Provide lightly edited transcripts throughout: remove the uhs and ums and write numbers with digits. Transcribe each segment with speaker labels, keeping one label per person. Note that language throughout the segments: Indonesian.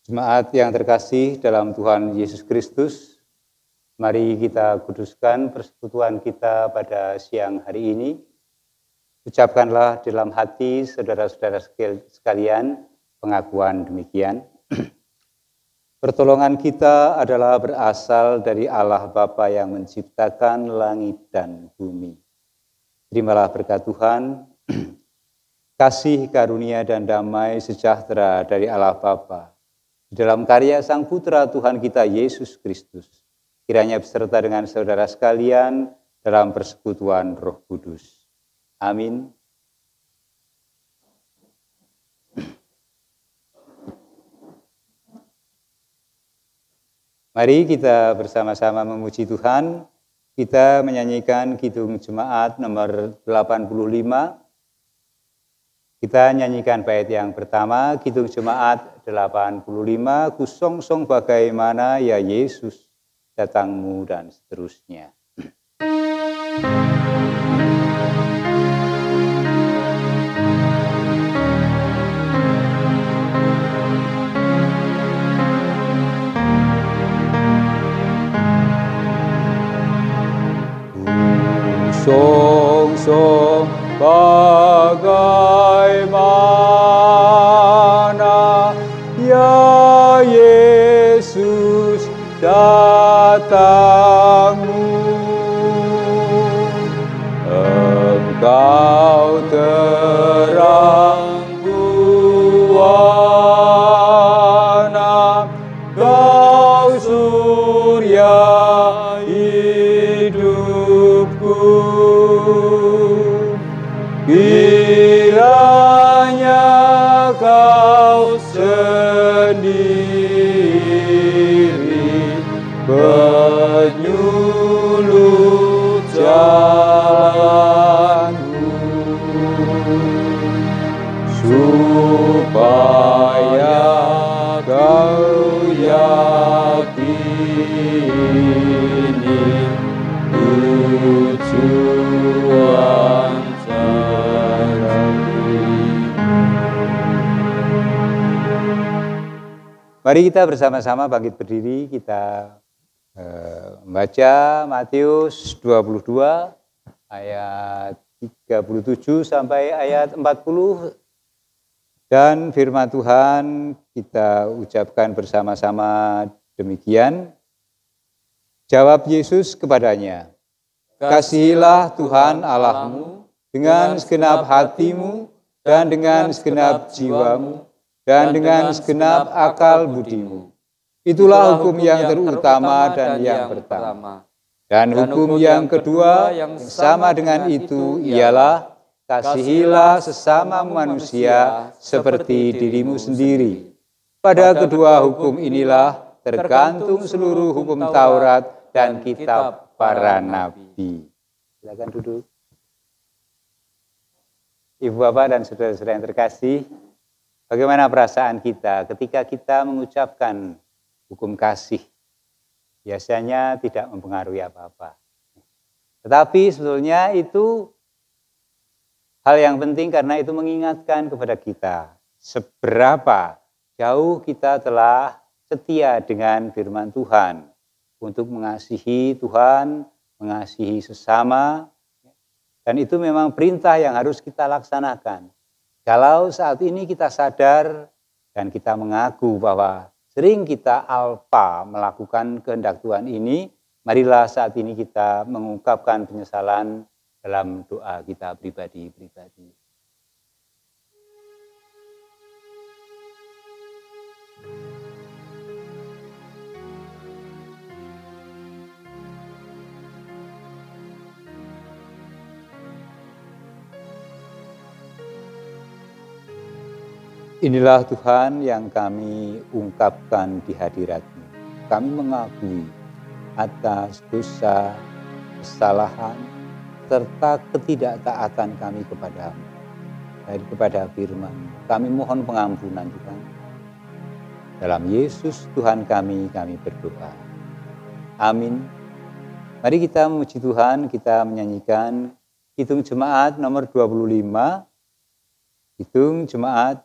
Speaker 1: Jemaat yang terkasih dalam Tuhan Yesus Kristus, mari kita kuduskan persekutuan kita pada siang hari ini. Ucapkanlah dalam hati saudara-saudara sekalian pengakuan demikian. Pertolongan kita adalah berasal dari Allah Bapa yang menciptakan langit dan bumi. Terimalah berkat Tuhan, kasih, karunia, dan damai sejahtera dari Allah Bapa di dalam karya Sang Putra Tuhan kita Yesus Kristus, kiranya beserta dengan saudara sekalian dalam persekutuan Roh Kudus. Amin. Mari kita bersama-sama memuji Tuhan. Kita menyanyikan Kidung Jemaat nomor 85. Kita nyanyikan bait yang pertama, Kidung Jemaat 85, Kusongsong bagaimana ya Yesus datangmu, dan seterusnya. Kusongsong bagaimana ya Yesus datangmu, Engkau terang buana, Kau surya hidupku. Kiranya Kau sendiri penyuluh jalanku, supaya Kau yakini tujuan. Mari kita bersama-sama bangkit berdiri, kita membaca Matius 22 ayat 37 sampai ayat 40. Dan firman Tuhan kita ucapkan bersama-sama demikian. Jawab Yesus kepadanya, kasihilah Tuhan Allahmu dengan segenap hatimu dan dengan segenap jiwamu dan dengan segenap akal budimu. Itulah hukum yang terutama dan yang pertama. Dan hukum yang kedua yang sama dengan itu ialah, kasihilah sesama manusia seperti dirimu sendiri. Pada kedua hukum inilah tergantung seluruh hukum Taurat dan kitab para nabi. Silakan duduk. Ibu Bapak dan saudara-saudara yang terkasih, bagaimana perasaan kita ketika kita mengucapkan hukum kasih? Biasanya tidak mempengaruhi apa-apa. Tetapi sebetulnya itu hal yang penting karena itu mengingatkan kepada kita seberapa jauh kita telah setia dengan firman Tuhan untuk mengasihi Tuhan, mengasihi sesama. Dan itu memang perintah yang harus kita laksanakan. Kalau saat ini kita sadar dan kita mengaku bahwa sering kita alpa melakukan kehendak Tuhan ini, marilah saat ini kita mengungkapkan penyesalan dalam doa kita pribadi-pribadi. Inilah Tuhan yang kami ungkapkan di hadirat-Mu. Kami mengakui atas dosa, kesalahan, serta ketidaktaatan kami kepada-Mu. Dan kepada firman, kami mohon pengampunan Tuhan. Dalam Yesus Tuhan kami berdoa. Amin. Mari kita memuji Tuhan, kita menyanyikan Kidung Jemaat nomor 25. Kidung Jemaat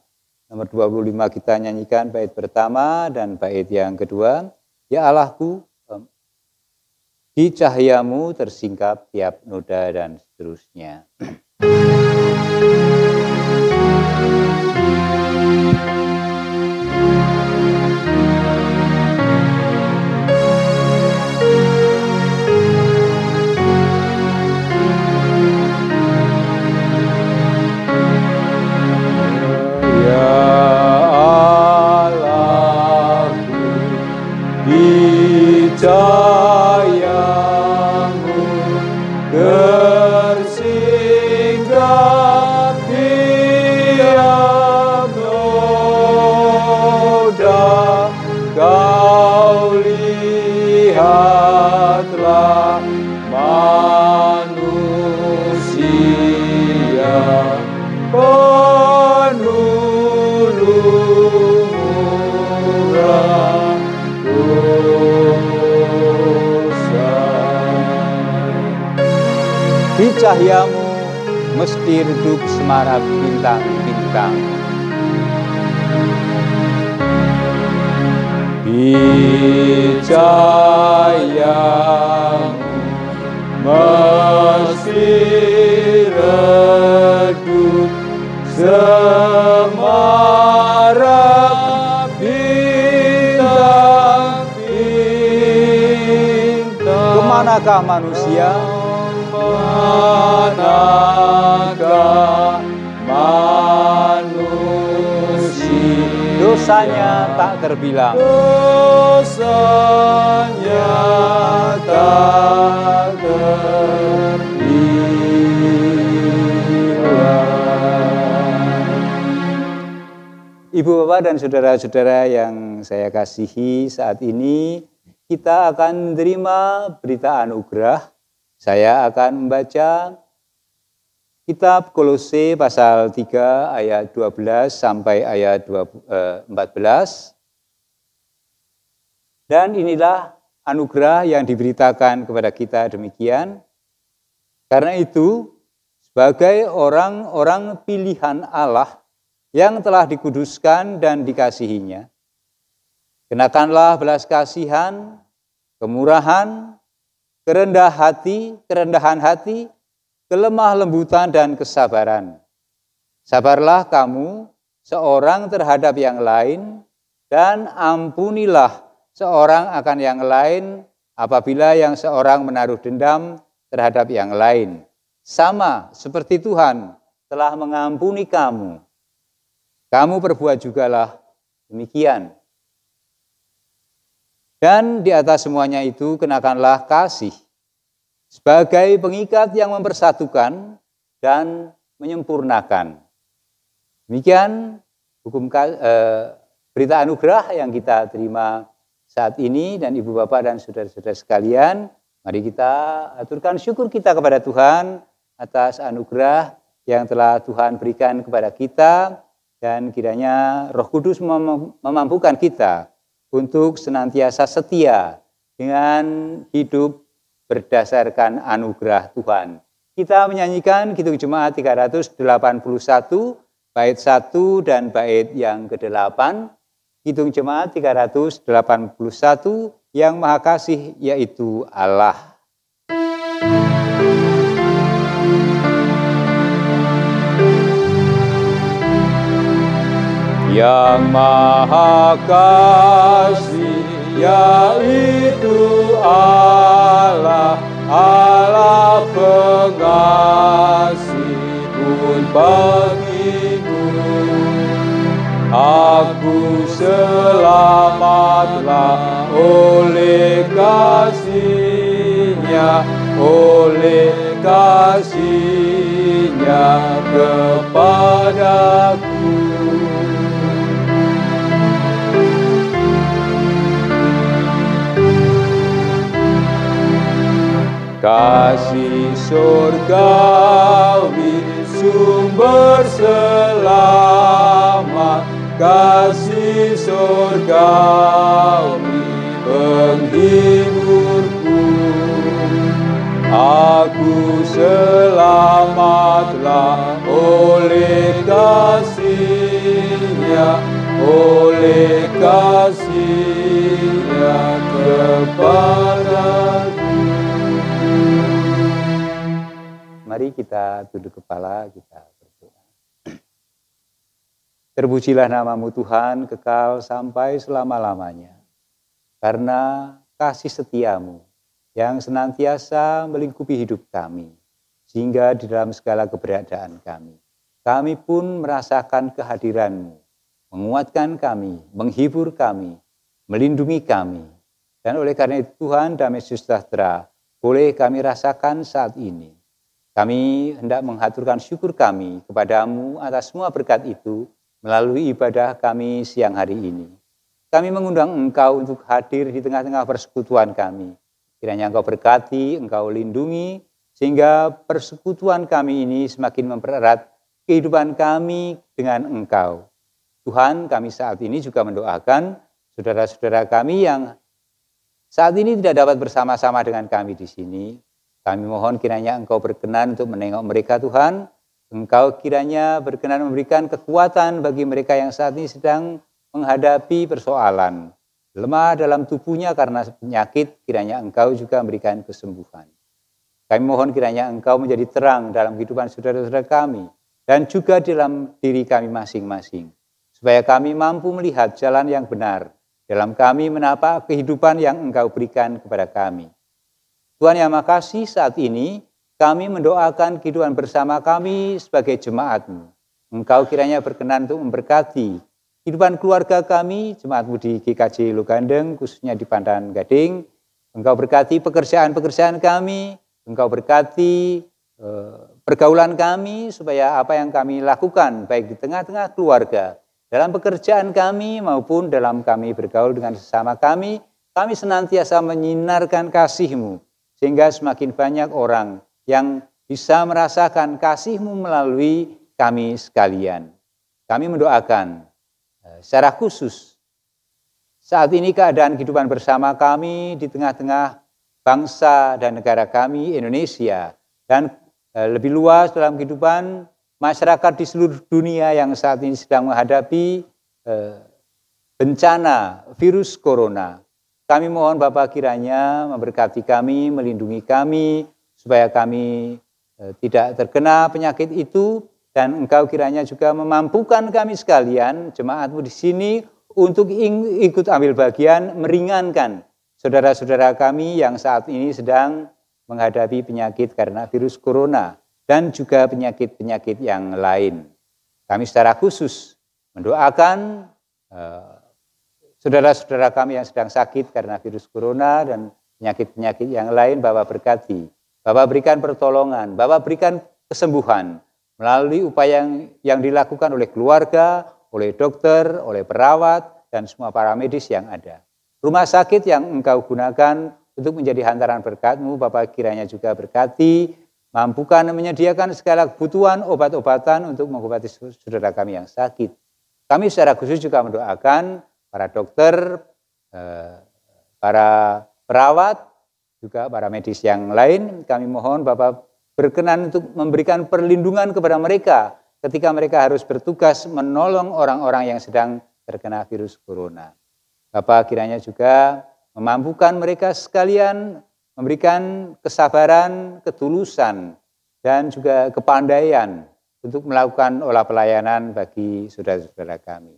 Speaker 1: Nomor 25 kita nyanyikan bait pertama dan bait yang kedua. Ya Allahku, di cahayamu tersingkap tiap noda dan seterusnya.
Speaker 2: Cahayamu tersingkap tiap noda, kau lihatlah manusia penuh lumuran
Speaker 1: Di cahayamu mesti redup semarak bintang-bintang.
Speaker 2: Di cahayamu mesti redup semarak bintang-bintang.
Speaker 1: Kemanakah manusia?
Speaker 2: Manakah manusia?
Speaker 1: Dosanya tak terbilang.
Speaker 2: Dosanya tak terbilang.
Speaker 1: Ibu, Bapak, dan saudara-saudara yang saya kasihi, saat ini kita akan menerima berita anugerah. Saya akan membaca kitab Kolose pasal 3 ayat 12 sampai ayat 14. Dan inilah anugerah yang diberitakan kepada kita demikian. Karena itu, sebagai orang-orang pilihan Allah yang telah dikuduskan dan dikasihinya, kenakanlah belas kasihan, kemurahan, kerendahan hati, kelemah lembutan dan kesabaran. Sabarlah kamu seorang terhadap yang lain, dan ampunilah seorang akan yang lain apabila yang seorang menaruh dendam terhadap yang lain. Sama seperti Tuhan telah mengampuni kamu, kamu perbuat jugalah demikian. Dan di atas semuanya itu kenakanlah kasih sebagai pengikat yang mempersatukan dan menyempurnakan. Demikian berita anugerah yang kita terima saat ini. Dan Ibu, Bapak, dan saudara-saudara sekalian, mari kita aturkan syukur kita kepada Tuhan atas anugerah yang telah Tuhan berikan kepada kita. Dan kiranya Roh Kudus memampukan kita untuk senantiasa setia dengan hidup berdasarkan anugerah Tuhan. Kita menyanyikan Kidung Jemaat 381, bait 1 dan bait yang ke-8. Kidung Jemaat 381, yang Maha Kasih yaitu Allah.
Speaker 2: Yang Maha Kasih yaitu Allah, Allah pengasih pun bagiku. Aku selamatlah oleh kasih-Nya, oleh kasih-Nya kepadaku. Kasih surgawi sumber selamat, kasih surgawi penghiburku. Aku selamatlah oleh kasih-Nya,
Speaker 1: mari kita tunduk kepala, kita berdoa. Terpujilah nama-Mu Tuhan, kekal sampai selama-lamanya. Karena kasih setia-Mu yang senantiasa melingkupi hidup kami, sehingga di dalam segala keberadaan kami pun merasakan kehadiran-Mu, menguatkan kami, menghibur kami, melindungi kami. Dan oleh karena itu Tuhan, damai sejahtera boleh kami rasakan saat ini. Kami hendak mengaturkan syukur kami kepada-Mu atas semua berkat itu melalui ibadah kami siang hari ini. Kami mengundang Engkau untuk hadir di tengah-tengah persekutuan kami. Kiranya Engkau berkati, Engkau lindungi, sehingga persekutuan kami ini semakin mempererat kehidupan kami dengan Engkau. Tuhan, kami saat ini juga mendoakan saudara-saudara kami yang saat ini tidak dapat bersama-sama dengan kami di sini. Kami mohon kiranya Engkau berkenan untuk menengok mereka, Tuhan. Engkau kiranya berkenan memberikan kekuatan bagi mereka yang saat ini sedang menghadapi persoalan. Lemah dalam tubuhnya karena penyakit, kiranya Engkau juga memberikan kesembuhan. Kami mohon kiranya Engkau menjadi terang dalam kehidupan saudara-saudara kami dan juga dalam diri kami masing-masing. Supaya kami mampu melihat jalan yang benar dalam kami menapak kehidupan yang Engkau berikan kepada kami. Tuhan yang makasih, saat ini kami mendoakan kehidupan bersama kami sebagai jemaat-Mu. Engkau kiranya berkenan untuk memberkati kehidupan keluarga kami, jemaat-Mu di GKJ Lugandeng, khususnya di Pandan Gading. Engkau berkati pekerjaan-pekerjaan kami, Engkau berkati pergaulan kami, supaya apa yang kami lakukan, baik di tengah-tengah keluarga, dalam pekerjaan kami maupun dalam kami bergaul dengan sesama kami senantiasa menyinarkan kasih-Mu, sehingga semakin banyak orang yang bisa merasakan kasih-Mu melalui kami sekalian. Kami mendoakan secara khusus saat ini keadaan kehidupan bersama kami di tengah-tengah bangsa dan negara kami, Indonesia, dan lebih luas dalam kehidupan masyarakat di seluruh dunia yang saat ini sedang menghadapi bencana virus corona. Kami mohon Bapa kiranya memberkati kami, melindungi kami, supaya kami tidak terkena penyakit itu, dan Engkau kiranya juga memampukan kami sekalian, jemaat-Mu di sini, untuk ikut ambil bagian meringankan saudara-saudara kami yang saat ini sedang menghadapi penyakit karena virus corona dan juga penyakit-penyakit yang lain. Kami secara khusus mendoakan saudara-saudara kami yang sedang sakit karena virus corona dan penyakit-penyakit yang lain, Bapak berkati. Bapak berikan pertolongan, Bapak berikan kesembuhan melalui upaya yang dilakukan oleh keluarga, oleh dokter, oleh perawat, dan semua para medis yang ada. Rumah sakit yang Engkau gunakan untuk menjadi hantaran berkat-Mu, Bapak kiranya juga berkati, mampukan menyediakan segala kebutuhan obat-obatan untuk mengobati saudara kami yang sakit. Kami secara khusus juga mendoakan para dokter, para perawat, juga para medis yang lain. Kami mohon Bapak berkenan untuk memberikan perlindungan kepada mereka ketika mereka harus bertugas menolong orang-orang yang sedang terkena virus corona. Bapak kiranya juga memampukan mereka sekalian, memberikan kesabaran, ketulusan, dan juga kepandaian untuk melakukan olah pelayanan bagi saudara-saudara kami.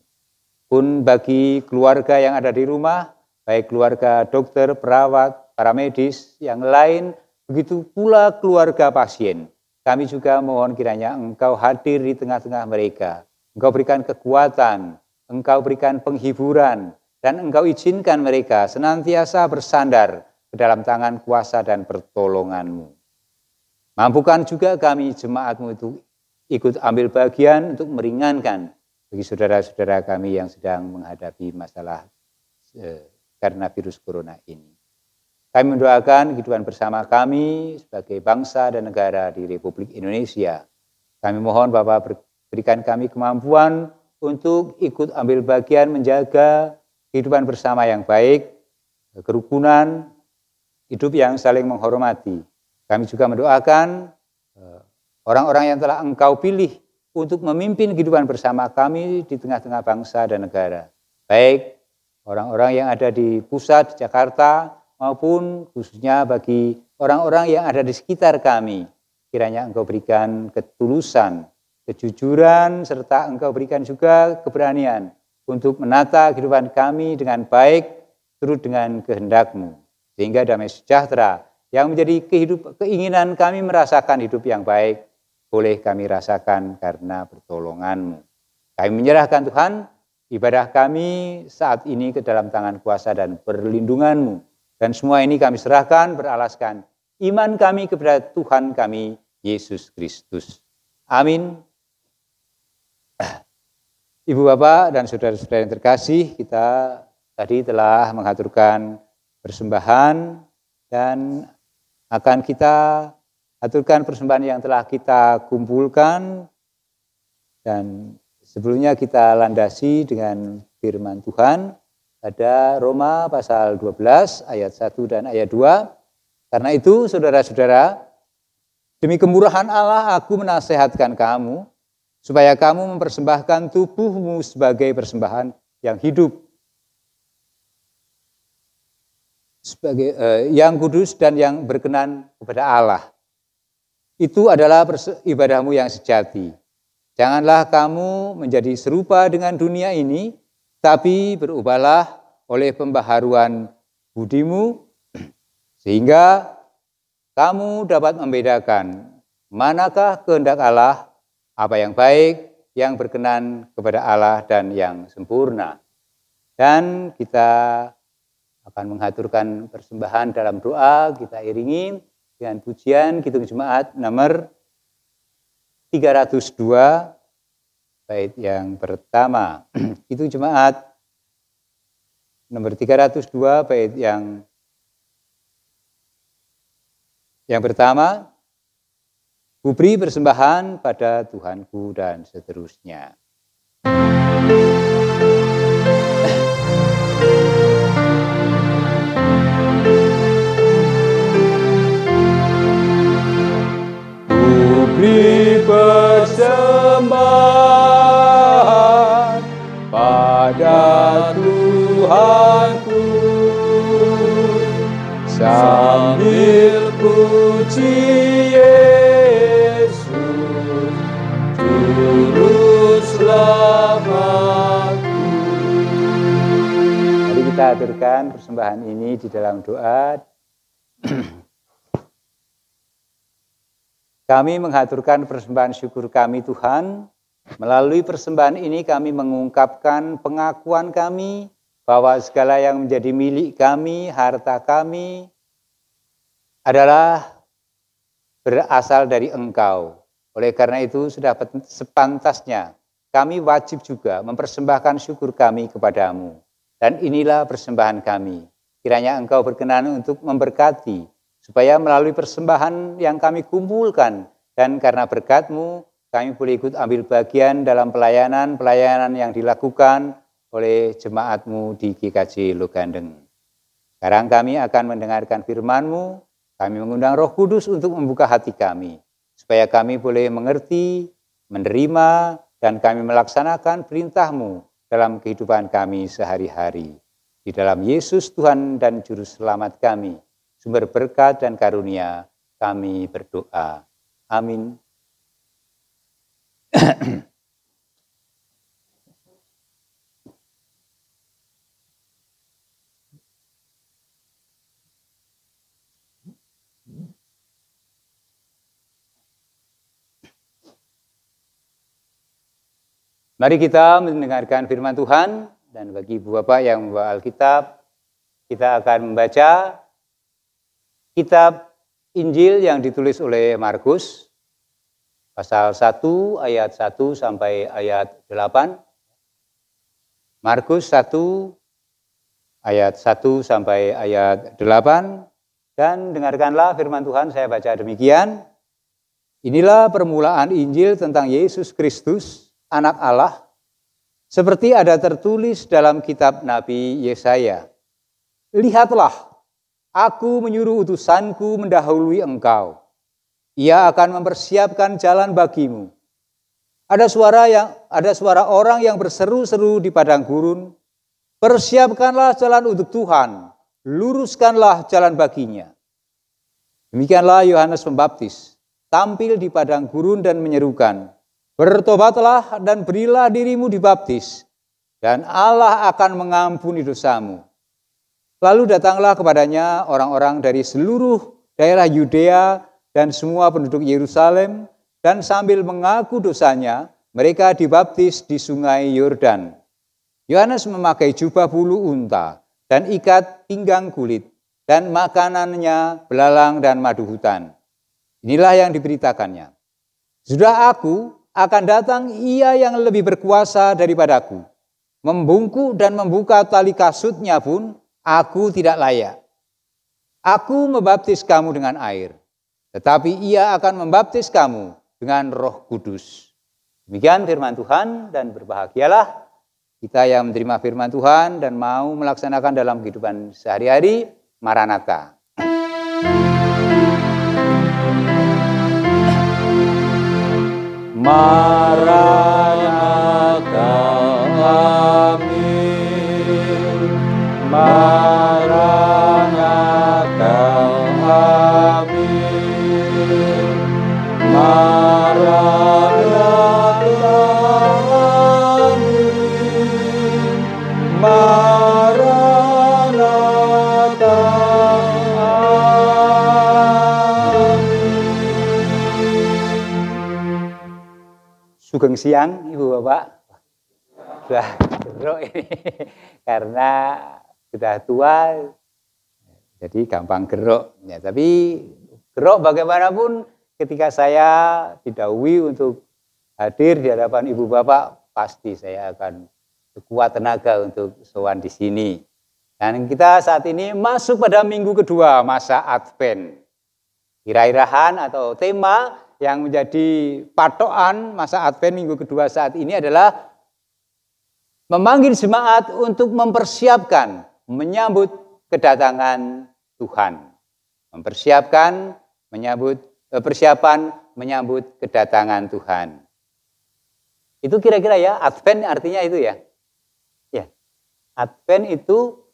Speaker 1: Pun bagi keluarga yang ada di rumah, baik keluarga dokter, perawat, para medis yang lain, begitu pula keluarga pasien. Kami juga mohon kiranya Engkau hadir di tengah-tengah mereka. Engkau berikan kekuatan, Engkau berikan penghiburan, dan Engkau izinkan mereka senantiasa bersandar ke dalam tangan kuasa dan pertolongan-Mu. Mampukan juga kami jemaat-Mu itu ikut ambil bagian untuk meringankan bagi saudara-saudara kami yang sedang menghadapi masalah karena virus corona ini. Kami mendoakan kehidupan bersama kami sebagai bangsa dan negara di Republik Indonesia. Kami mohon Bapak berikan kami kemampuan untuk ikut ambil bagian menjaga kehidupan bersama yang baik, kerukunan, hidup yang saling menghormati. Kami juga mendoakan orang-orang yang telah Engkau pilih untuk memimpin kehidupan bersama kami di tengah-tengah bangsa dan negara. Baik orang-orang yang ada di pusat Jakarta maupun khususnya bagi orang-orang yang ada di sekitar kami. kiranya Engkau berikan ketulusan, kejujuran, serta Engkau berikan juga keberanian untuk menata kehidupan kami dengan baik, turut dengan kehendak-Mu. Sehingga damai sejahtera yang menjadi keinginan kami merasakan hidup yang baik, boleh kami rasakan karena pertolongan-Mu. Kami menyerahkan Tuhan, ibadah kami saat ini ke dalam tangan kuasa dan perlindungan-Mu. Dan semua ini kami serahkan beralaskan iman kami kepada Tuhan kami, Yesus Kristus. Amin. Ibu bapak dan saudara-saudara yang terkasih, kita tadi telah mengaturkan persembahan dan akan kita aturkan persembahan yang telah kita kumpulkan. Dan sebelumnya kita landasi dengan firman Tuhan. Ada Roma pasal 12 ayat 1 dan ayat 2. Karena itu saudara-saudara, demi kemurahan Allah aku menasehatkan kamu, supaya kamu mempersembahkan tubuhmu sebagai persembahan yang hidup, sebagai yang kudus dan yang berkenan kepada Allah. Itu adalah ibadahmu yang sejati. Janganlah kamu menjadi serupa dengan dunia ini, tapi berubahlah oleh pembaharuan budimu, sehingga kamu dapat membedakan manakah kehendak Allah, apa yang baik, yang berkenan kepada Allah, dan yang sempurna. Dan kita akan mengaturkan persembahan dalam doa, kita iringi dengan pujian Kidung Jemaat nomor 302, bait yang pertama. Kidung Jemaat nomor 302, bait yang pertama. Ku beri persembahan pada Tuhanku, dan seterusnya.
Speaker 2: Ku beri persembahan pada Tuhanku, sambil puji
Speaker 1: Mari kita aturkan persembahan ini di dalam doa. Kami mengaturkan persembahan syukur kami Tuhan. Melalui persembahan ini kami mengungkapkan pengakuan kami bahwa segala yang menjadi milik kami, harta kami, adalah berasal dari Engkau. Oleh karena itu sudah sepantasnya kami wajib juga mempersembahkan syukur kami kepadamu. Dan inilah persembahan kami. Kiranya Engkau berkenan untuk memberkati, supaya melalui persembahan yang kami kumpulkan, dan karena berkat-Mu, kami boleh ikut ambil bagian dalam pelayanan yang dilakukan oleh jemaat-Mu di GKJ Logandeng. Sekarang kami akan mendengarkan firman-Mu, kami mengundang Roh Kudus untuk membuka hati kami, supaya kami boleh mengerti, menerima, dan kami melaksanakan perintah-Mu dalam kehidupan kami sehari-hari. Di dalam Yesus Tuhan dan Juru Selamat kami, sumber berkat dan karunia, kami berdoa. Amin. Mari kita mendengarkan firman Tuhan, dan bagi ibu bapak yang membawa Alkitab, kita akan membaca kitab Injil yang ditulis oleh Markus, pasal 1 ayat 1 sampai ayat 8. Markus 1 ayat 1 sampai ayat 8. Dan dengarkanlah firman Tuhan, saya baca demikian. Inilah permulaan Injil tentang Yesus Kristus, Anak Allah, seperti ada tertulis dalam kitab Nabi Yesaya. Lihatlah, aku menyuruh utusanku mendahului engkau. Ia akan mempersiapkan jalan bagimu. Ada suara orang yang berseru-seru di padang gurun. Persiapkanlah jalan untuk Tuhan, luruskanlah jalan baginya. Demikianlah Yohanes Pembaptis. tampil di padang gurun dan menyerukan, "Bertobatlah dan berilah dirimu dibaptis, dan Allah akan mengampuni dosamu." Lalu datanglah kepadanya orang-orang dari seluruh daerah Yudea dan semua penduduk Yerusalem, dan sambil mengaku dosanya, mereka dibaptis di sungai Yordan. Yohanes memakai jubah bulu unta dan ikat pinggang kulit, dan makanannya belalang dan madu hutan. Inilah yang diberitakannya. "Sudah aku akan datang Ia yang lebih berkuasa daripadaku. Membungkuk dan membuka tali kasutnya pun aku tidak layak. Aku membaptis kamu dengan air, tetapi Ia akan membaptis kamu dengan Roh Kudus." Demikian firman Tuhan, dan berbahagialah kita yang menerima firman Tuhan dan mau melaksanakan dalam kehidupan sehari-hari. Maranatha.
Speaker 2: Maranatha, amin. Maranatha, amin. Maranatha, amin. Maranatha,
Speaker 1: Sugeng siang Ibu Bapak. Sudah gerok ini karena sudah tua jadi gampang gerok ya, tapi gerok bagaimanapun ketika saya didhawuhi untuk hadir di hadapan Ibu Bapak, pasti saya akan sekuat tenaga untuk sowan di sini. Dan kita saat ini masuk pada minggu kedua masa Advent. Irah-irahan atau tema yang menjadi patokan masa Advent minggu kedua saat ini adalah memanggil jemaat untuk mempersiapkan menyambut kedatangan Tuhan. Persiapan menyambut kedatangan Tuhan. Itu kira-kira ya, Advent artinya itu ya. Ya. Advent itu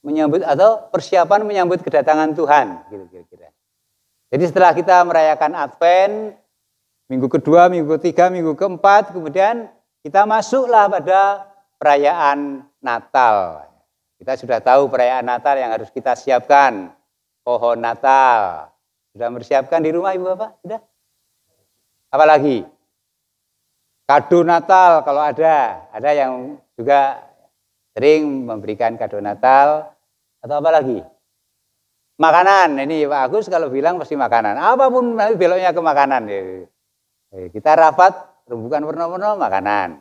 Speaker 1: menyambut atau persiapan menyambut kedatangan Tuhan, gitu kira-kira. Jadi setelah kita merayakan Advent, minggu kedua, minggu ketiga, minggu keempat, kemudian kita masuklah pada perayaan Natal. Kita sudah tahu perayaan Natal yang harus kita siapkan. Pohon Natal. Sudah mempersiapkan di rumah Ibu Bapak? Sudah? Apalagi? Kado Natal kalau ada. Ada yang juga sering memberikan kado Natal. Atau apa lagi? Makanan, ini Pak Agus kalau bilang pasti makanan. Apapun nanti beloknya ke makanan. Kita rapat, rembukan warna-warna, makanan.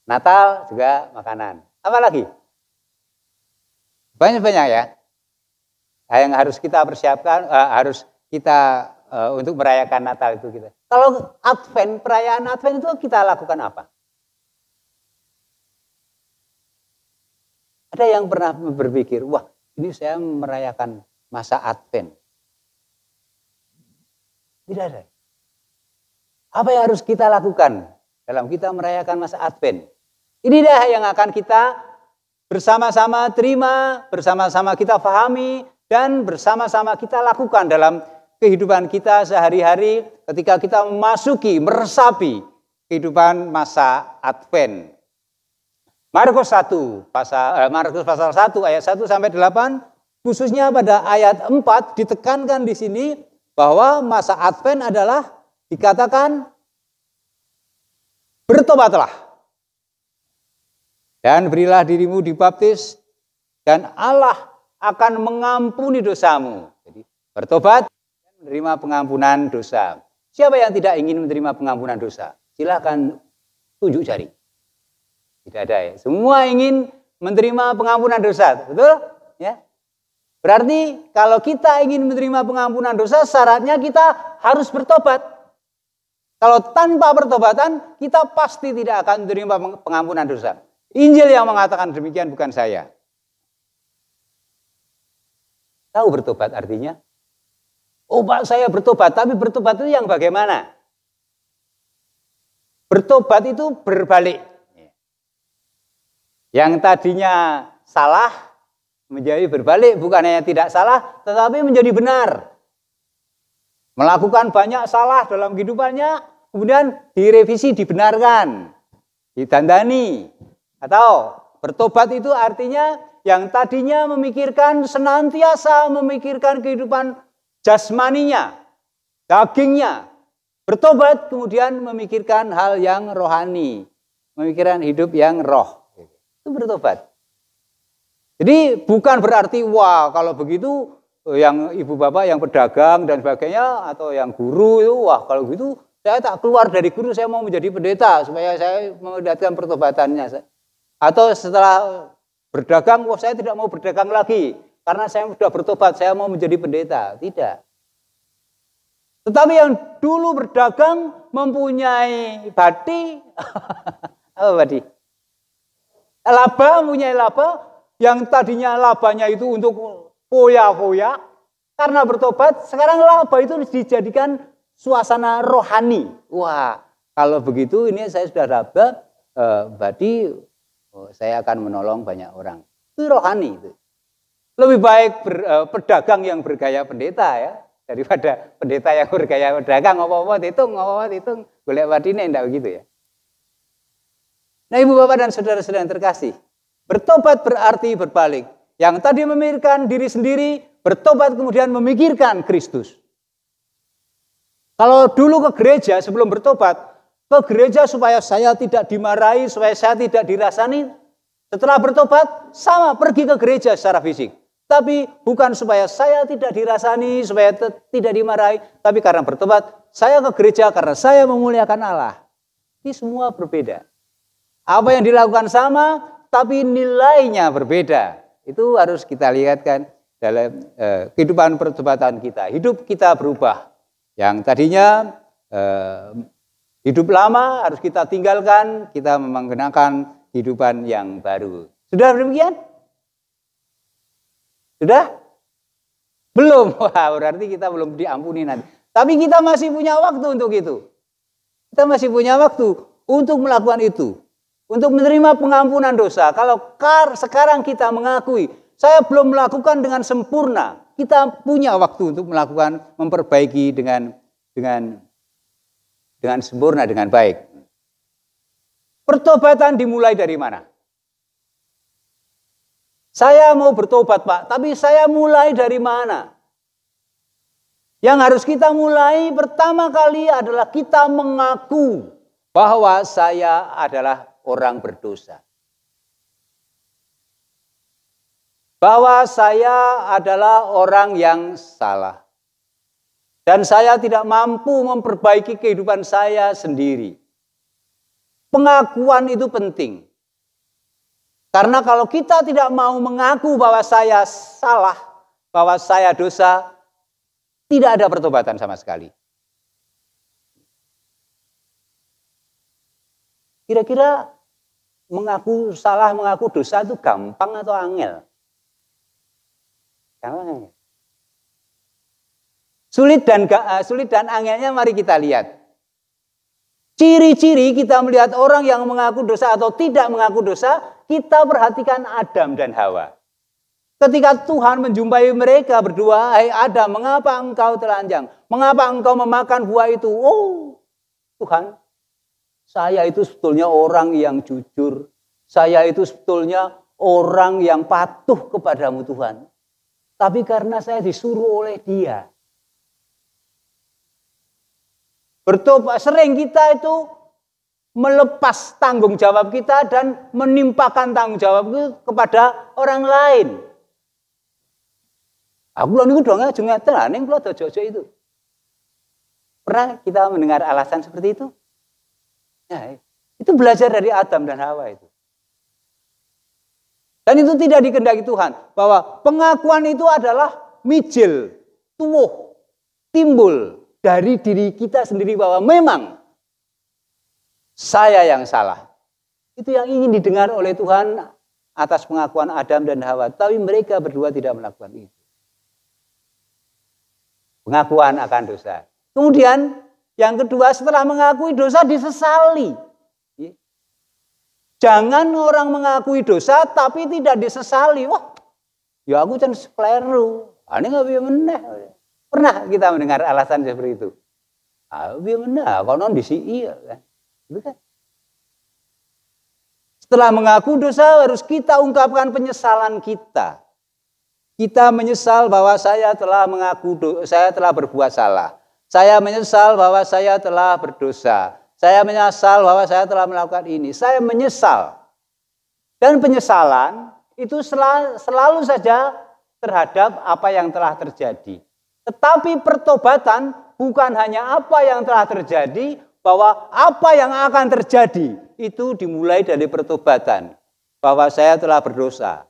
Speaker 1: Natal juga makanan. Apa lagi? Banyak-banyak ya. Yang harus kita persiapkan, harus kita untuk merayakan Natal itu kita. Kalau Advent, perayaan Advent itu kita lakukan apa? Ada yang pernah berpikir, wah ini saya merayakan masa Advent. Tidak ada. Apa yang harus kita lakukan dalam kita merayakan masa Advent? Inilah yang akan kita bersama-sama terima, bersama-sama kita pahami, dan bersama-sama kita lakukan dalam kehidupan kita sehari-hari ketika kita memasuki, meresapi kehidupan masa Advent. Markus pasal 1 ayat 1 sampai 8, khususnya pada ayat 4 ditekankan di sini bahwa masa Advent adalah dikatakan bertobatlah dan berilah dirimu dibaptis dan Allah akan mengampuni dosamu. Jadi bertobat dan menerima pengampunan dosa. Siapa yang tidak ingin menerima pengampunan dosa? Silakan tunjuk jari. Tidak ada ya. Semua ingin menerima pengampunan dosa, betul? Ya. Berarti kalau kita ingin menerima pengampunan dosa, syaratnya kita harus bertobat. Kalau tanpa pertobatan, kita pasti tidak akan menerima pengampunan dosa. Injil yang mengatakan demikian, bukan saya. Tahu bertobat artinya? Oh Pak, saya bertobat, tapi bertobat itu yang bagaimana? Bertobat itu berbalik. Yang tadinya salah menjadi berbalik, bukan hanya tidak salah, tetapi menjadi benar. Melakukan banyak salah dalam kehidupannya, kemudian direvisi, dibenarkan, ditandani. Atau bertobat itu artinya yang tadinya memikirkan senantiasa memikirkan kehidupan jasmaninya, dagingnya. Bertobat kemudian memikirkan hal yang rohani, memikirkan hidup yang roh. Itu bertobat. Jadi bukan berarti wah kalau begitu yang ibu bapak yang pedagang dan sebagainya atau yang guru itu wah kalau gitu saya tak keluar dari guru, saya mau menjadi pendeta supaya saya mendapatkan pertobatannya. Atau setelah berdagang, wah saya tidak mau berdagang lagi karena saya sudah bertobat, saya mau menjadi pendeta. Tidak. Tetapi yang dulu berdagang mempunyai badi, apa badi? Laba, mempunyai laba, yang tadinya labanya itu untuk foya-foya, karena bertobat, sekarang laba itu dijadikan suasana rohani. Wah, kalau begitu ini saya sudah laba, berarti saya akan menolong banyak orang. Itu rohani itu. Lebih baik pedagang yang bergaya pendeta ya, daripada pendeta yang bergaya pedagang, apa-apa hitung, golek wadine, enggak begitu ya. Nah ibu bapak dan saudara-saudara yang terkasih, bertobat berarti berbalik. Yang tadi memikirkan diri sendiri, bertobat kemudian memikirkan Kristus. Kalau dulu ke gereja sebelum bertobat, ke gereja supaya saya tidak dimarahi, supaya saya tidak dirasani. Setelah bertobat, sama pergi ke gereja secara fisik. Tapi bukan supaya saya tidak dirasani, supaya tidak dimarahi. Tapi karena bertobat, saya ke gereja karena saya memuliakan Allah. Ini semua berbeda. Apa yang dilakukan sama, tapi nilainya berbeda. Itu harus kita lihat kan dalam kehidupan pertobatan kita. Hidup kita berubah. Yang tadinya hidup lama harus kita tinggalkan, kita mengenakan kehidupan yang baru. Sudah demikian? Sudah? Belum. Wah, berarti kita belum diampuni nanti. Tapi kita masih punya waktu untuk itu. Kita masih punya waktu untuk melakukan itu. Untuk menerima pengampunan dosa. Kalau sekarang kita mengakui, saya belum melakukan dengan sempurna. Kita punya waktu untuk melakukan, memperbaiki dengan sempurna, dengan baik. Pertobatan dimulai dari mana? Saya mau bertobat Pak, tapi saya mulai dari mana? Yang harus kita mulai pertama kali adalah kita mengaku bahwa saya adalah orang berdosa. Bahwa saya adalah orang yang salah. Dan saya tidak mampu memperbaiki kehidupan saya sendiri. Pengakuan itu penting. Karena kalau kita tidak mau mengaku bahwa saya salah, bahwa saya dosa, tidak ada pertobatan sama sekali. Kira-kira mengaku salah, mengaku dosa itu gampang atau angel? Gampang. Sulit dan angelnya mari kita lihat. Ciri-ciri kita melihat orang yang mengaku dosa atau tidak mengaku dosa, kita perhatikan Adam dan Hawa. Ketika Tuhan menjumpai mereka berdua, "Hai Adam, mengapa engkau telanjang? Mengapa engkau memakan buah itu?" "Oh, Tuhan, saya itu sebetulnya orang yang jujur. Saya itu sebetulnya orang yang patuh kepadamu Tuhan. Tapi karena saya disuruh oleh dia." Bertobat, sering kita itu melepas tanggung jawab kita dan menimpakan tanggung jawab itu kepada orang lain. Aku lho niku dong aja ngeten, kula dojo-dojo itu. Pernah kita mendengar alasan seperti itu? Ya, itu belajar dari Adam dan Hawa itu. Dan itu tidak dikehendaki Tuhan. Bahwa pengakuan itu adalah mijil, tuwuh, timbul dari diri kita sendiri bahwa memang saya yang salah. Itu yang ingin didengar oleh Tuhan atas pengakuan Adam dan Hawa. Tapi mereka berdua tidak melakukan itu. Pengakuan akan dosa. Kemudian yang kedua, setelah mengakui dosa disesali. Jangan orang mengakui dosa tapi tidak disesali. Wah, ya aku kan sekleru. Ini nggak bisa meneh. Pernah kita mendengar alasan seperti itu? Bagaimana? Konon di sini, kan? Gitu kan? Setelah mengaku dosa, harus kita ungkapkan penyesalan kita. Kita menyesal bahwa saya telah saya telah berbuat salah. Saya menyesal bahwa saya telah berdosa. Saya menyesal bahwa saya telah melakukan ini. Saya menyesal. Dan penyesalan itu selalu saja terhadap apa yang telah terjadi. Tetapi pertobatan bukan hanya apa yang telah terjadi, bahwa apa yang akan terjadi itu dimulai dari pertobatan. Bahwa saya telah berdosa.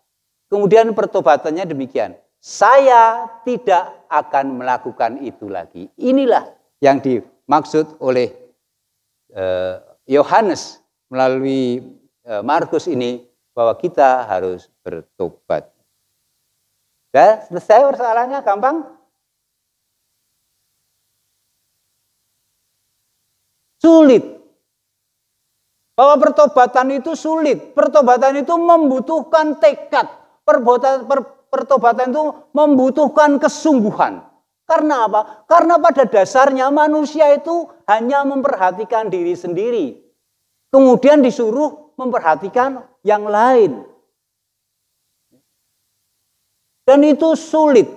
Speaker 1: Kemudian pertobatannya demikian. Saya tidak akan melakukan itu lagi. Inilah yang dimaksud oleh Yohanes melalui Markus ini, bahwa kita harus bertobat. Sudah selesai persoalannya, gampang? Sulit. Bahwa pertobatan itu sulit. Pertobatan itu membutuhkan tekad. Pertobatan itu membutuhkan kesungguhan. Karena apa? Karena pada dasarnya manusia itu hanya memperhatikan diri sendiri. Kemudian disuruh memperhatikan yang lain. Dan itu sulit.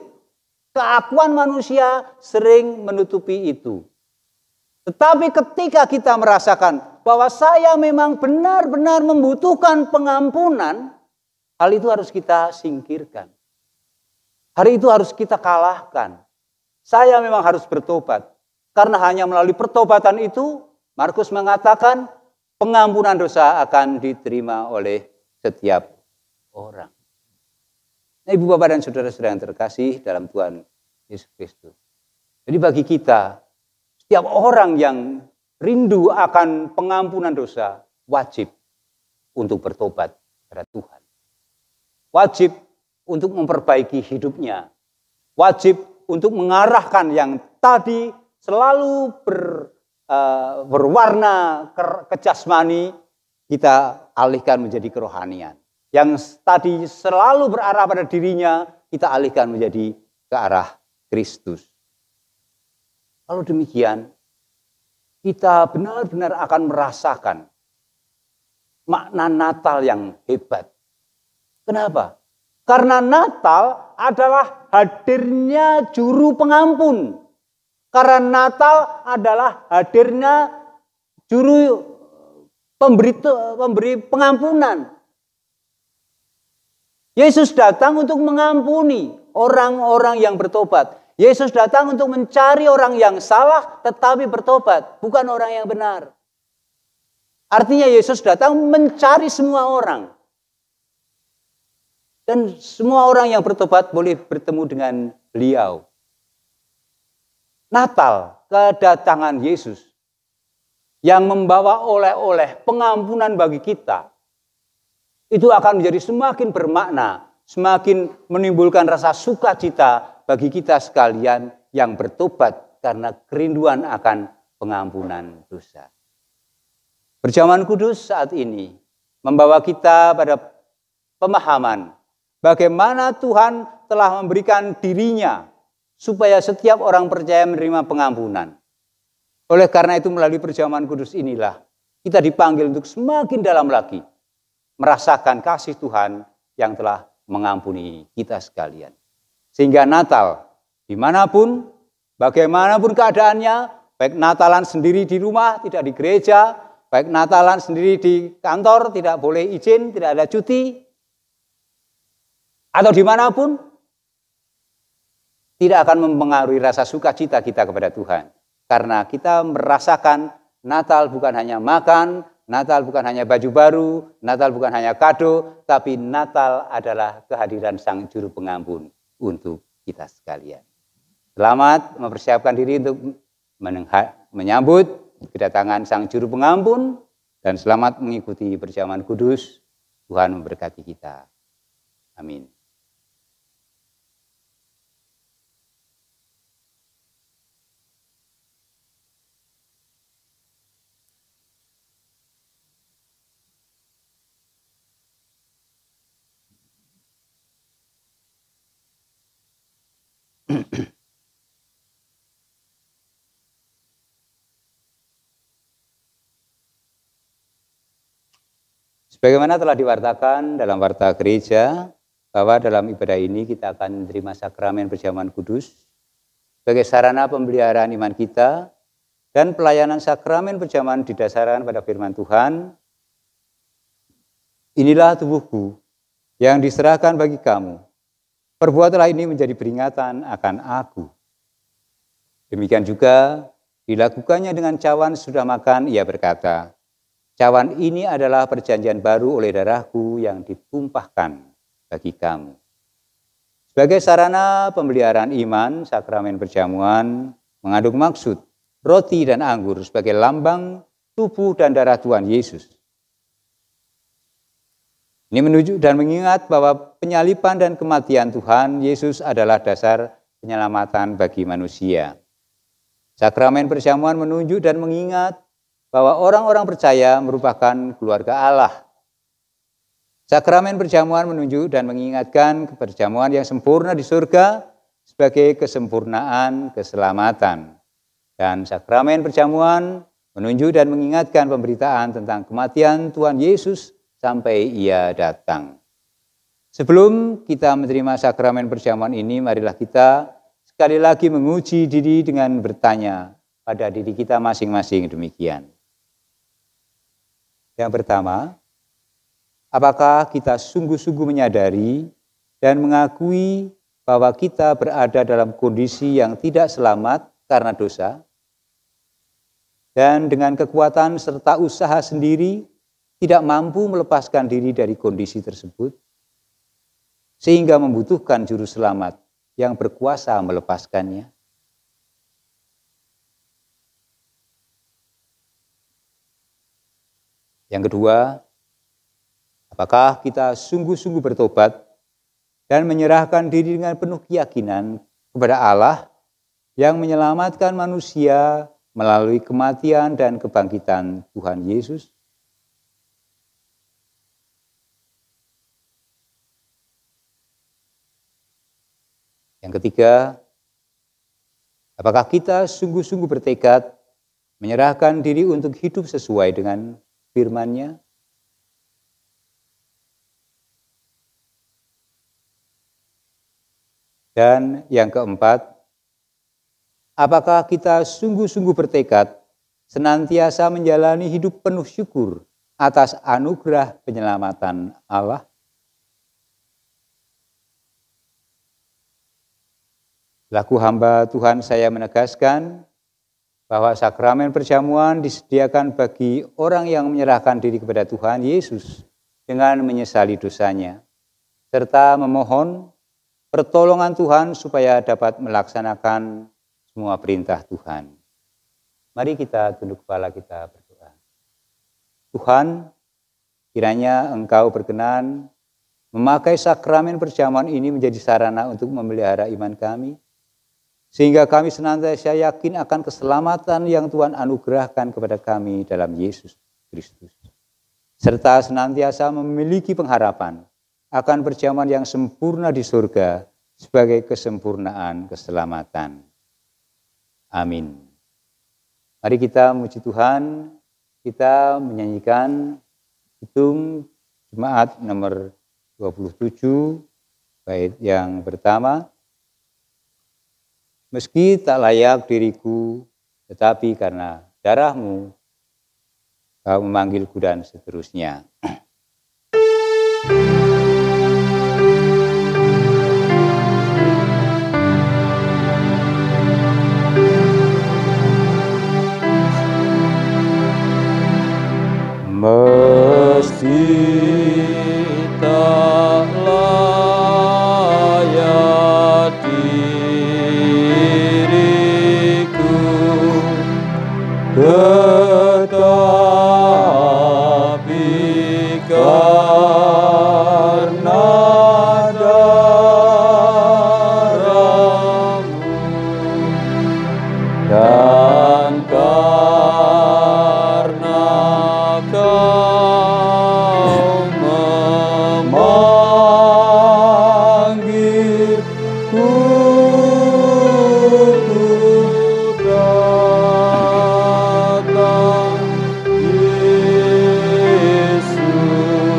Speaker 1: Keakuan manusia sering menutupi itu. Tetapi ketika kita merasakan bahwa saya memang benar-benar membutuhkan pengampunan, hal itu harus kita singkirkan. Hari itu harus kita kalahkan. Saya memang harus bertobat. Karena hanya melalui pertobatan itu, Markus mengatakan pengampunan dosa akan diterima oleh setiap orang. Nah, Ibu Bapak dan Saudara-saudara yang terkasih dalam Tuhan Yesus Kristus. Jadi bagi kita, setiap orang yang rindu akan pengampunan dosa wajib untuk bertobat kepada Tuhan. Wajib untuk memperbaiki hidupnya. Wajib untuk mengarahkan yang tadi selalu berwarna kejasmani, kita alihkan menjadi kerohanian. Yang tadi selalu berarah pada dirinya, kita alihkan menjadi ke arah Kristus. Kalau demikian, kita benar-benar akan merasakan makna Natal yang hebat. Kenapa? Karena Natal adalah hadirnya juru pengampun. Karena Natal adalah hadirnya juru pemberi pengampunan. Yesus datang untuk mengampuni orang-orang yang bertobat. Yesus datang untuk mencari orang yang salah tetapi bertobat, bukan orang yang benar. Artinya Yesus datang mencari semua orang. Dan semua orang yang bertobat boleh bertemu dengan beliau. Natal, kedatangan Yesus yang membawa oleh-oleh pengampunan bagi kita, itu akan menjadi semakin bermakna, semakin menimbulkan rasa sukacita bagi kita sekalian yang bertobat karena kerinduan akan pengampunan dosa. Perjamuan kudus saat ini membawa kita pada pemahaman bagaimana Tuhan telah memberikan dirinya supaya setiap orang percaya menerima pengampunan. Oleh karena itu melalui perjamuan kudus inilah kita dipanggil untuk semakin dalam lagi merasakan kasih Tuhan yang telah mengampuni kita sekalian. Sehingga Natal, dimanapun, bagaimanapun keadaannya, baik Natalan sendiri di rumah, tidak di gereja, baik Natalan sendiri di kantor, tidak boleh izin, tidak ada cuti, atau dimanapun, tidak akan mempengaruhi rasa sukacita kita kepada Tuhan. Karena kita merasakan Natal bukan hanya makan, Natal bukan hanya baju baru, Natal bukan hanya kado, tapi Natal adalah kehadiran Sang Juru Pengampun untuk kita sekalian. Selamat mempersiapkan diri untuk menyambut kedatangan Sang Juru Pengampun dan selamat mengikuti perjamuan kudus. Tuhan memberkati kita. Amin. Sebagaimana telah diwartakan dalam warta gereja, bahwa dalam ibadah ini kita akan menerima sakramen perjamuan kudus sebagai sarana pemeliharaan iman kita, dan pelayanan sakramen perjamuan didasarkan pada firman Tuhan. Inilah tubuhku yang diserahkan bagi kamu. Perbuatlah ini menjadi peringatan akan aku. Demikian juga dilakukannya dengan cawan sudah makan, ia berkata, cawan ini adalah perjanjian baru oleh darahku yang ditumpahkan bagi kamu. Sebagai sarana pemeliharaan iman, sakramen perjamuan mengandung maksud roti dan anggur sebagai lambang tubuh dan darah Tuhan Yesus. Ini menunjuk dan mengingat bahwa penyaliban dan kematian Tuhan Yesus adalah dasar penyelamatan bagi manusia. Sakramen perjamuan menunjuk dan mengingat bahwa orang-orang percaya merupakan keluarga Allah. Sakramen perjamuan menunjuk dan mengingatkan perjamuan yang sempurna di surga sebagai kesempurnaan keselamatan. Dan sakramen perjamuan menunjuk dan mengingatkan pemberitaan tentang kematian Tuhan Yesus sampai ia datang. Sebelum kita menerima sakramen perjamuan ini, marilah kita sekali lagi menguji diri dengan bertanya pada diri kita masing-masing demikian. Yang pertama, apakah kita sungguh-sungguh menyadari dan mengakui bahwa kita berada dalam kondisi yang tidak selamat karena dosa, dan dengan kekuatan serta usaha sendiri tidak mampu melepaskan diri dari kondisi tersebut, sehingga membutuhkan juru selamat yang berkuasa melepaskannya? Yang kedua, apakah kita sungguh-sungguh bertobat dan menyerahkan diri dengan penuh keyakinan kepada Allah yang menyelamatkan manusia melalui kematian dan kebangkitan Tuhan Yesus? Yang ketiga, apakah kita sungguh-sungguh bertekad menyerahkan diri untuk hidup sesuai dengan firman-Nya? Dan yang keempat, apakah kita sungguh-sungguh bertekad senantiasa menjalani hidup penuh syukur atas anugerah penyelamatan Allah? Selaku hamba Tuhan, saya menegaskan bahwa sakramen perjamuan disediakan bagi orang yang menyerahkan diri kepada Tuhan Yesus dengan menyesali dosanya, serta memohon pertolongan Tuhan supaya dapat melaksanakan semua perintah Tuhan. Mari kita tunduk kepala, kita berdoa. Tuhan, kiranya Engkau berkenan memakai sakramen perjamuan ini menjadi sarana untuk memelihara iman kami, sehingga kami senantiasa yakin akan keselamatan yang Tuhan anugerahkan kepada kami dalam Yesus Kristus, serta senantiasa memiliki pengharapan akan perjamuan yang sempurna di surga sebagai kesempurnaan keselamatan. Amin. Mari kita memuji Tuhan, kita menyanyikan Hitung Jemaat nomor 27, bait yang pertama. Meski tak layak diriku, tetapi karena darah-Mu, Kau memanggilku, dan seterusnya.
Speaker 2: Meski tak layak diriku, tetapi karena darah-Mu dan karena Kau memanggilku, datang Yesus.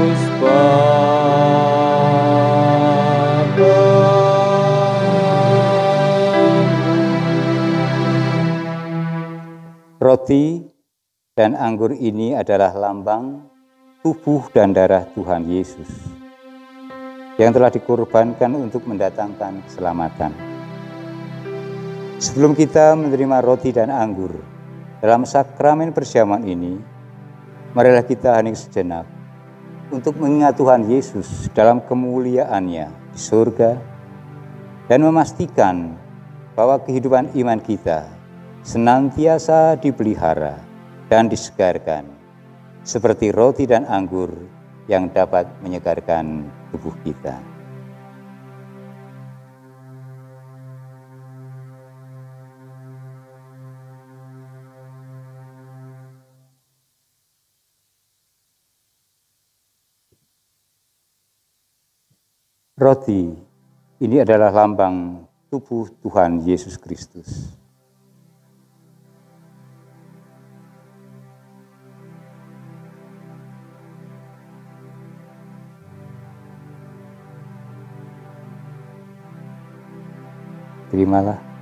Speaker 1: Roti dan anggur ini adalah lambang tubuh dan darah Tuhan Yesus yang telah dikorbankan untuk mendatangkan keselamatan. Sebelum kita menerima roti dan anggur dalam sakramen perjamuan ini, marilah kita hening sejenak untuk mengingat Tuhan Yesus dalam kemuliaannya di surga dan memastikan bahwa kehidupan iman kita senantiasa dipelihara dan disegarkan seperti roti dan anggur yang dapat menyegarkan tubuh kita. Roti ini adalah lambang tubuh Tuhan Yesus Kristus. Terimalah.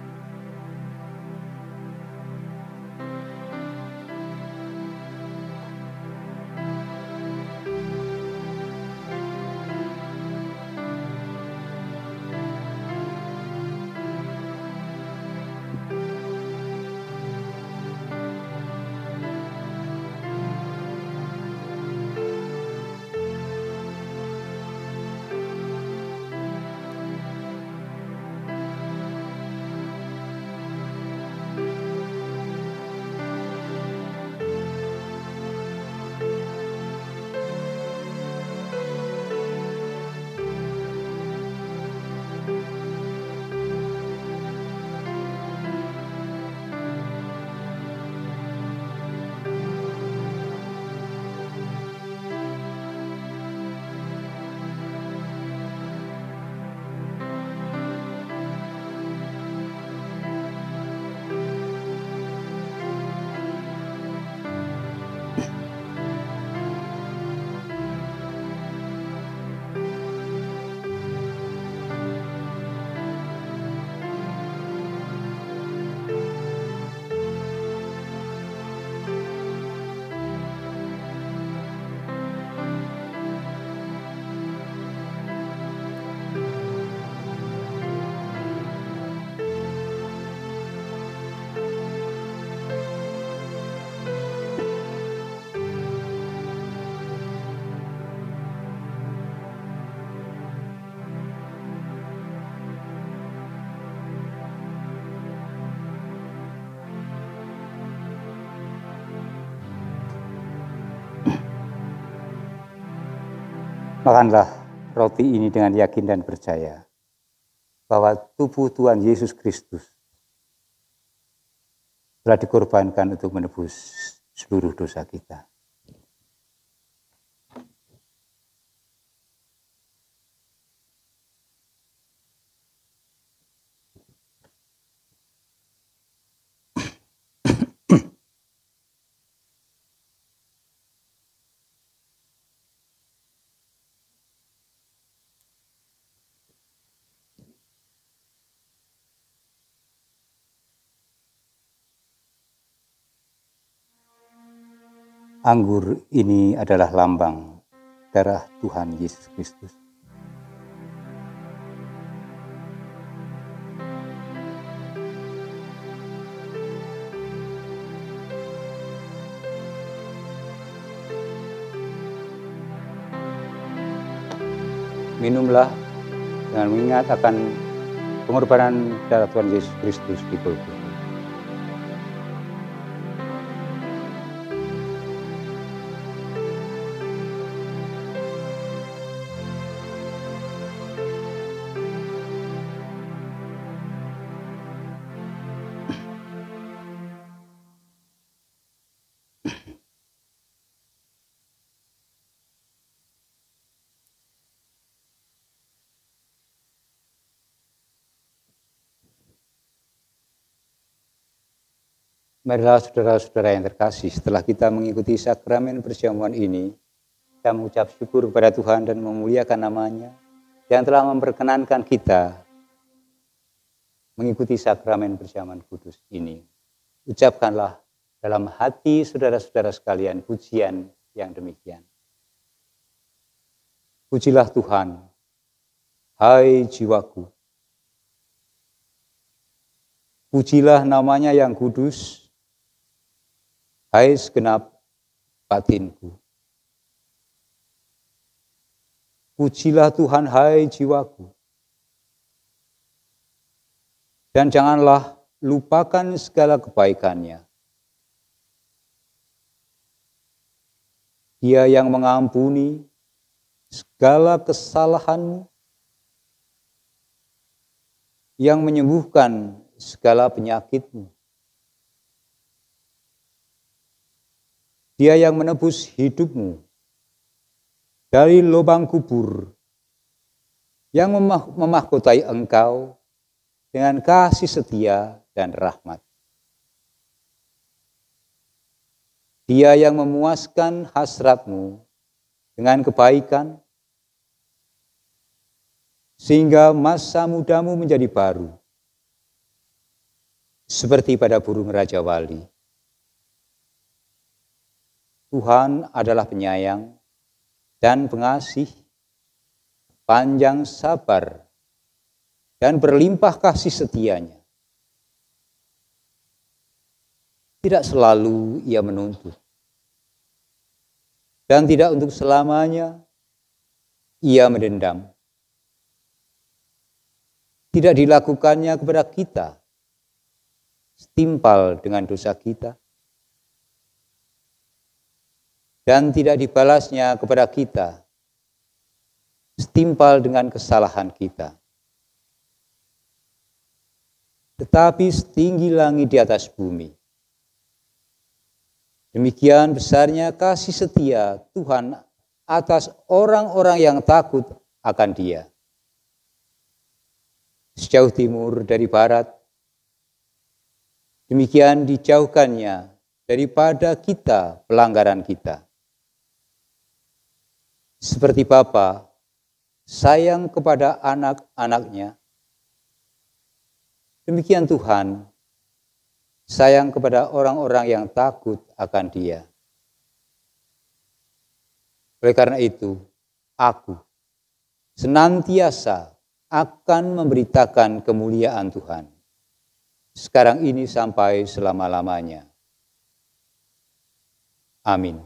Speaker 1: Makanlah roti ini dengan yakin dan percaya bahwa tubuh Tuhan Yesus Kristus telah dikorbankan untuk menebus seluruh dosa kita. Anggur ini adalah lambang darah Tuhan Yesus Kristus. Minumlah dengan mengingat akan pengorbanan darah Tuhan Yesus Kristus di Golgota. Marilah saudara-saudara yang terkasih, setelah kita mengikuti sakramen perjamuan ini, kita mengucap syukur kepada Tuhan dan memuliakan namanya yang telah memperkenankan kita mengikuti sakramen perjamuan kudus ini. Ucapkanlah dalam hati saudara-saudara sekalian pujian yang demikian. Pujilah Tuhan, hai jiwaku. Pujilah namanya yang kudus, hai segenap batinku. Pujilah Tuhan, hai jiwaku. Dan janganlah lupakan segala kebaikannya. Dia yang mengampuni segala kesalahanmu, yang menyembuhkan segala penyakitmu. Dia yang menebus hidupmu dari lubang kubur, yang memahkotai engkau dengan kasih setia dan rahmat. Dia yang memuaskan hasratmu dengan kebaikan, sehingga masa mudamu menjadi baru, seperti pada burung Raja Wali. Tuhan adalah penyayang dan pengasih, panjang sabar, dan berlimpah kasih setianya. Tidak selalu ia menuntut, dan tidak untuk selamanya ia mendendam. Tidak dilakukannya kepada kita setimpal dengan dosa kita, dan tidak dibalasnya kepada kita setimpal dengan kesalahan kita. Tetapi setinggi langit di atas bumi, demikian besarnya kasih setia Tuhan atas orang-orang yang takut akan Dia. Sejauh timur dari barat, demikian dijauhkannya daripada kita pelanggaran kita. Seperti Bapa sayang kepada anak-anaknya, demikian Tuhan sayang kepada orang-orang yang takut akan Dia. Oleh karena itu, aku senantiasa akan memberitakan kemuliaan Tuhan, sekarang ini sampai selama-lamanya. Amin.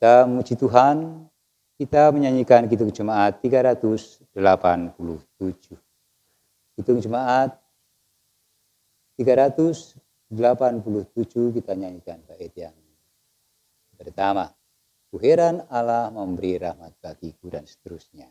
Speaker 1: Kita memuji Tuhan, kita menyanyikan Kidung Jemaat 387. Kidung Jemaat 387 kita nyanyikan bait yang pertama. Ku heran Allah memberi rahmat bagiku, dan seterusnya.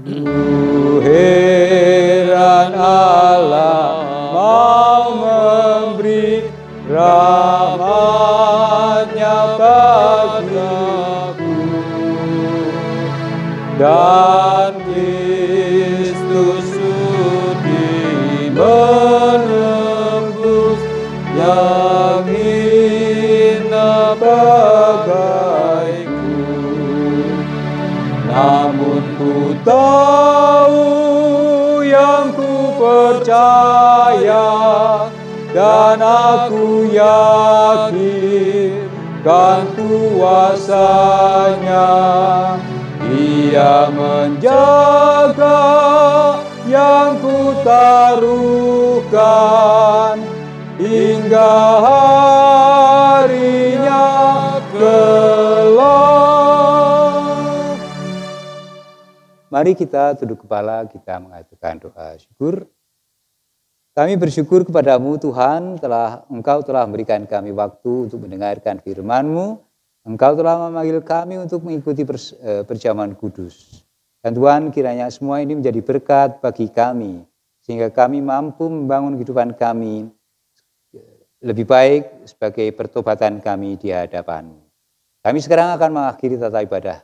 Speaker 2: Ku heran Allah mau memberi rahmat-Nya bagiku, dan Kristus sudi menembus yang hina bagaiku. Namun ku tahu yang ku percaya, dan aku yakin kan kuasanya. Dia menjaga yang ku taruhkan hingga harinya kelak.
Speaker 1: Mari kita tunduk kepala, kita mengajukan doa syukur. Kami bersyukur kepadamu Tuhan, Engkau telah memberikan kami waktu untuk mendengarkan firman-Mu. Engkau telah memanggil kami untuk mengikuti perjamuan kudus. Dan Tuhan, kiranya semua ini menjadi berkat bagi kami, sehingga kami mampu membangun kehidupan kami lebih baik sebagai pertobatan kami di hadapan-Mu. Kami sekarang akan mengakhiri tata ibadah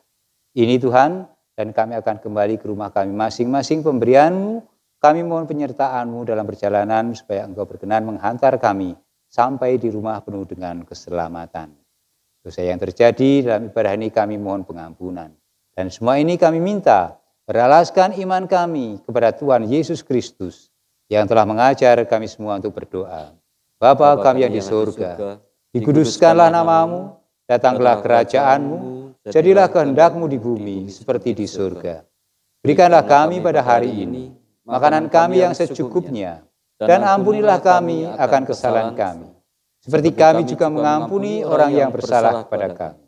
Speaker 1: ini Tuhan, dan kami akan kembali ke rumah kami masing-masing. Pemberian-Mu, kami mohon penyertaan-Mu dalam perjalanan, supaya Engkau berkenan menghantar kami sampai di rumah penuh dengan keselamatan. Dosa yang terjadi dalam ibadah ini kami mohon pengampunan. Dan semua ini kami minta beralaskan iman kami kepada Tuhan Yesus Kristus yang telah mengajar kami semua untuk berdoa. Bapa kami yang di surga, dikuduskanlah namamu, datanglah kerajaan-mu, jadilah kehendak-mu di bumi seperti di surga. Berikanlah kami pada hari ini makanan kami yang secukupnya, dan ampunilah kami akan kesalahan kami, seperti kami juga mengampuni orang yang bersalah kepada kami.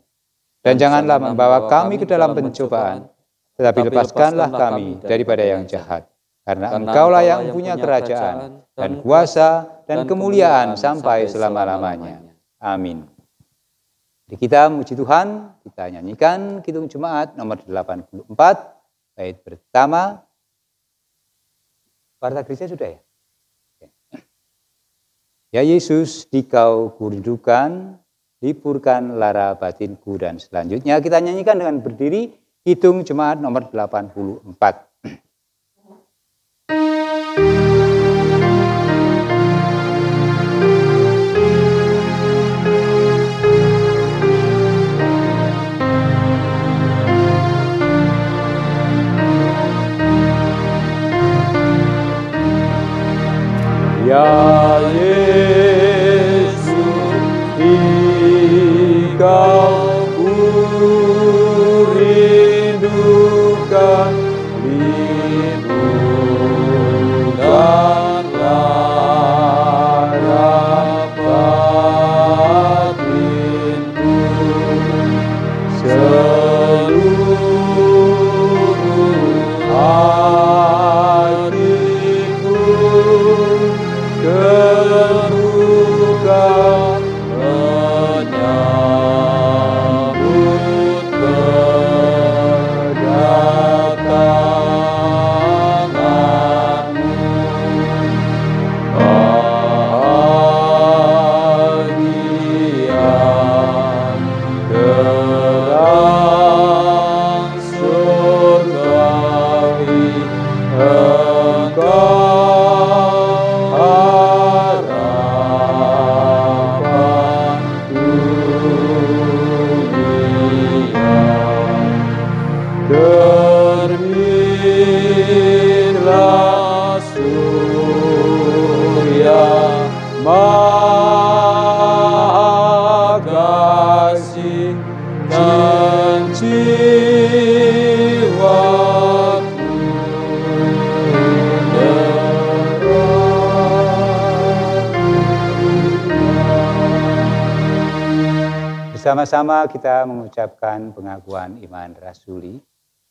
Speaker 1: Dan janganlah membawa kami ke dalam pencobaan, tetapi lepaskanlah kami daripada yang jahat. Karena Engkaulah yang punya kerajaan, dan kuasa, dan kemuliaan sampai selama-lamanya. Amin. Jadi kita memuji Tuhan, kita nyanyikan Kidung Jemaat nomor 84, bait pertama. Warta gereja sudah ya? Ya Yesus, Dikau kurindukan, liburkan lara batinku. Dan selanjutnya kita nyanyikan dengan berdiri Kidung Jemaat nomor 84.
Speaker 2: Ya Yesus, Dikau kurindukan, liburkan lara batinku. Seluruh hatiku terbuka menyambut kedatangan-Mu. Bahagian terang surgawi Engkau harapan dunia. Terbitlah surya Maha Kasih dan jiwaku
Speaker 1: Bersama-sama kita mengucapkan pengakuan iman rasuli.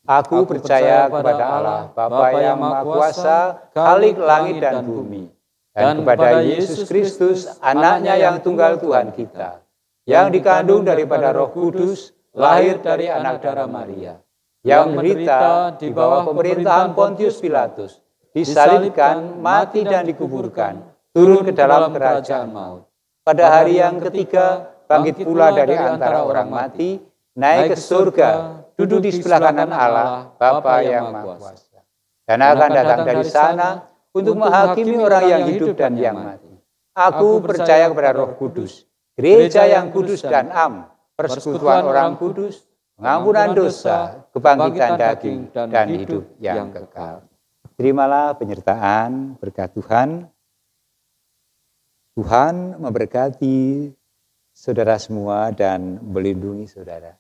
Speaker 1: Aku percaya kepada Allah, Bapa yang Maha Kuasa, Khalik langit dan bumi, dan kepada Yesus Kristus, Anaknya yang tunggal Tuhan kita, yang dikandung daripada Roh Kudus, lahir dari anak darah Maria, yang menderita di bawah pemerintahan Pontius Pilatus, disalibkan, mati dan dikuburkan, turun ke dalam kerajaan maut. Pada hari yang ketiga, bangkit pula dari antara orang mati, naik ke surga, duduk di sebelah kanan Allah, Bapa yang Maha Kuasa. Dan akan datang dari sana untuk menghakimi orang yang hidup dan yang mati. Aku percaya kepada Roh Kudus, gereja yang kudus dan am, persekutuan orang kudus, pengampunan dosa, kebangkitan daging, dan hidup yang kekal. Terimalah penyertaan berkat Tuhan. Tuhan memberkati saudara semua dan melindungi saudara.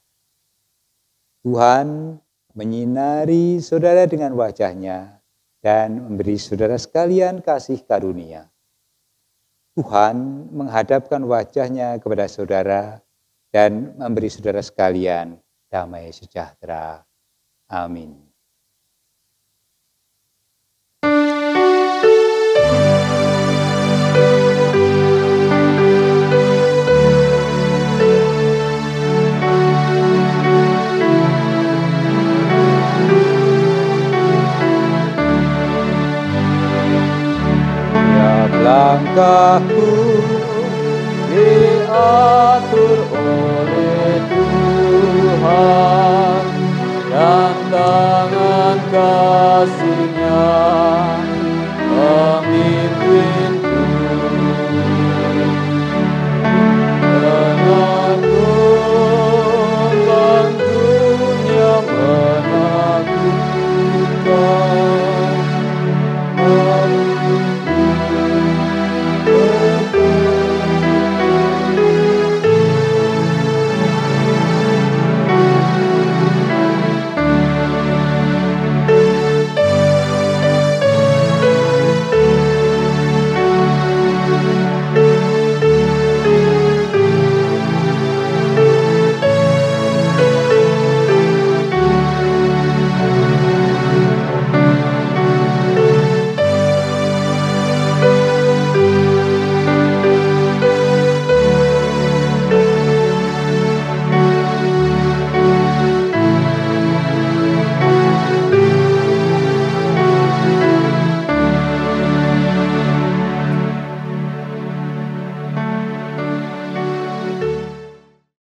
Speaker 1: Tuhan menyinari saudara dengan wajah-Nya dan memberi saudara sekalian kasih karunia. Tuhan menghadapkan wajah-Nya kepada saudara dan memberi saudara sekalian damai sejahtera. Amin.
Speaker 2: Langkahku diatur oleh Tuhan, dan tangan kasih